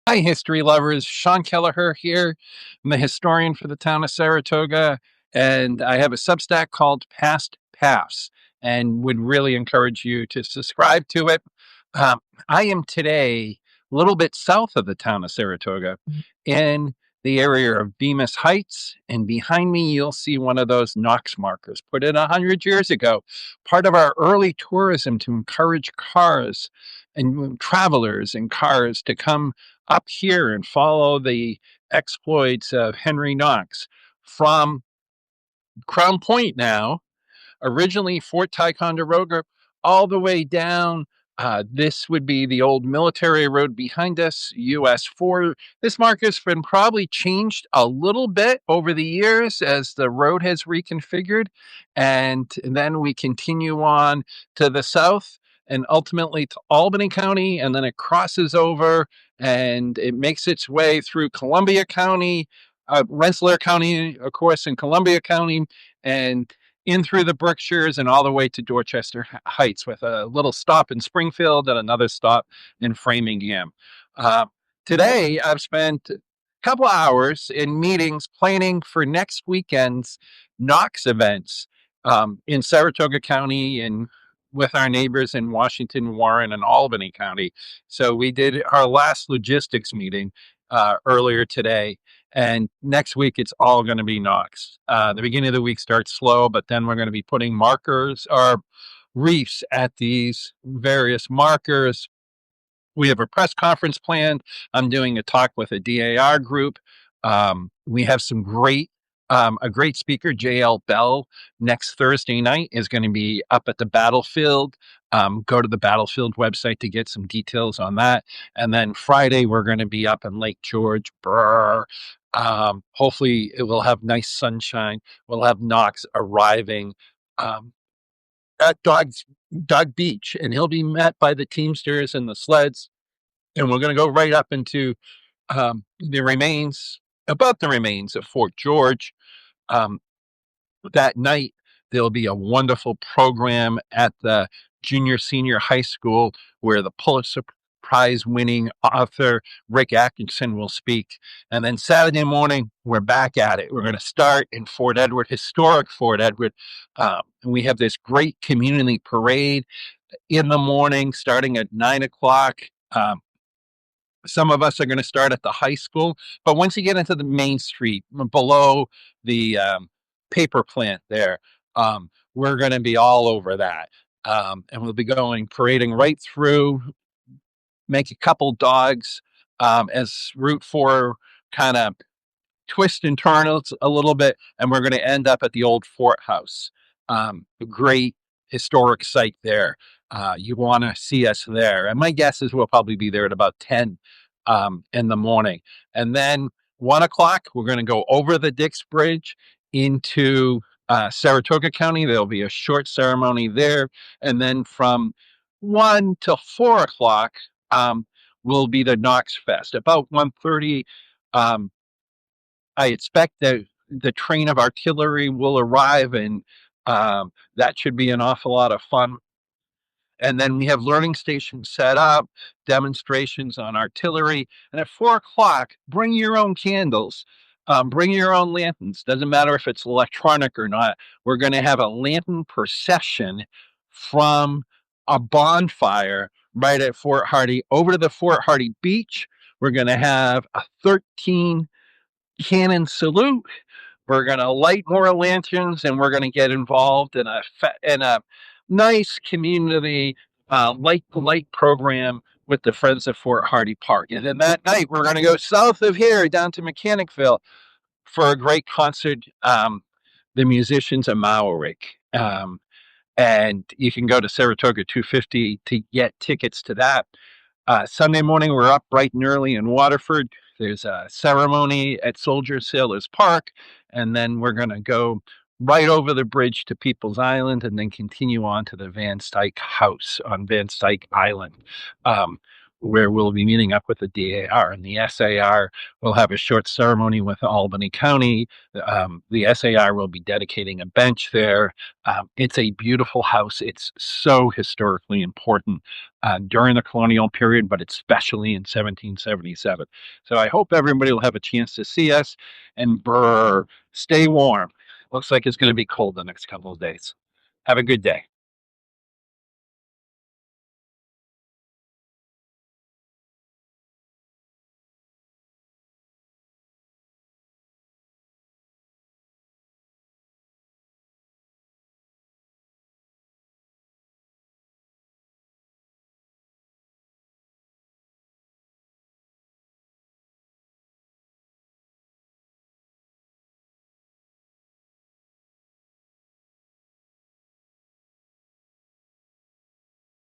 Hi, history lovers. Sean Kelleher here. I'm the historian for the town of Saratoga, and I have a Substack called Past Paths, and would really encourage you to subscribe to it. Um, I am today a little bit south of the town of Saratoga in the area of Bemis Heights, and behind me you'll see one of those Knox markers put in 100 years ago, part of our early tourism to encourage cars and travelers and cars to come up here and follow the exploits of Henry Knox from Crown Point now, originally Fort Ticonderoga, all the way down. This would be the old military road behind us, US 4. This marker's been probably changed a little bit over the years as the road has reconfigured. And then we continue on to the south and ultimately to Albany County. And then it crosses over and it makes its way through Columbia County, Rensselaer County, of course, in Columbia County. And in through the Berkshires and all the way to Dorchester Heights, with a little stop in Springfield and another stop in Framingham. Uh, Today, I've spent a couple hours in meetings planning for next weekend's Knox events in Saratoga County and with our neighbors in Washington, Warren, and Albany County. So we did our last logistics meeting earlier today, and next week, it's all going to be Knox. The beginning of the week starts slow, but then we're going to be putting markers or reefs at these various markers. We have a press conference planned. I'm doing a talk with a DAR group. We have a great speaker, JL Bell, next Thursday night is going to be up at the battlefield. Go to the battlefield website to get some details on that. And then Friday, we're going to be up in Lake George. Brr. Hopefully, it will have nice sunshine. We'll have Knox arriving um, at Dog Beach, and he'll be met by the Teamsters and the sleds, and we're going to go right up into the remains, about the remains of Fort George. Um, that night, there'll be a wonderful program at the junior senior high school where the Pulitzer Prize winning author Rick Atkinson will speak. And then Saturday morning, we're back at it. We're going to start in Fort Edward, historic Fort Edward. And we have this great community parade in the morning starting at 9 o'clock. Some of us are going to start at the high school, but once you get into the main street below the paper plant there, we're going to be all over that. And we'll be parading right through, make a couple dogs as Route 4 kind of twist and turn a little bit, and we're going to end up at the old Fort House. A great historic site there. You want to see us there. And my guess is we'll probably be there at about 10 in the morning. And then 1 o'clock, we're going to go over the Dix Bridge into Saratoga County. There'll be a short ceremony there. And then from 1 to 4 o'clock will be the Knox Fest. About 1:30, I expect that the train of artillery will arrive, and that should be an awful lot of fun. And then we have learning stations set up, demonstrations on artillery. And at 4 o'clock, bring your own candles, bring your own lanterns. Doesn't matter if it's electronic or not. We're going to have a lantern procession from a bonfire right at Fort Hardy over to the Fort Hardy beach. We're going to have a 13 cannon salute. We're going to light more lanterns, and we're going to get involved in a nice community light program with the Friends of Fort Hardy Park. And then that night, we're going to go south of here down to Mechanicville for a great concert. The musicians of Maoric. And you can go to Saratoga 250 to get tickets to that. Sunday morning, we're up bright and early in Waterford. There's a ceremony at Soldier Sailors Park, and then we're going to go right over the bridge to People's Island and then continue on to the Van Styke House on Van Styke Island. Um, where we'll be meeting up with the DAR, and the SAR will have a short ceremony with Albany County. The SAR will be dedicating a bench there. It's a beautiful house. It's so historically important during the colonial period, but especially in 1777. So I hope everybody will have a chance to see us, and stay warm. Looks like it's going to be cold the next couple of days. Have a good day.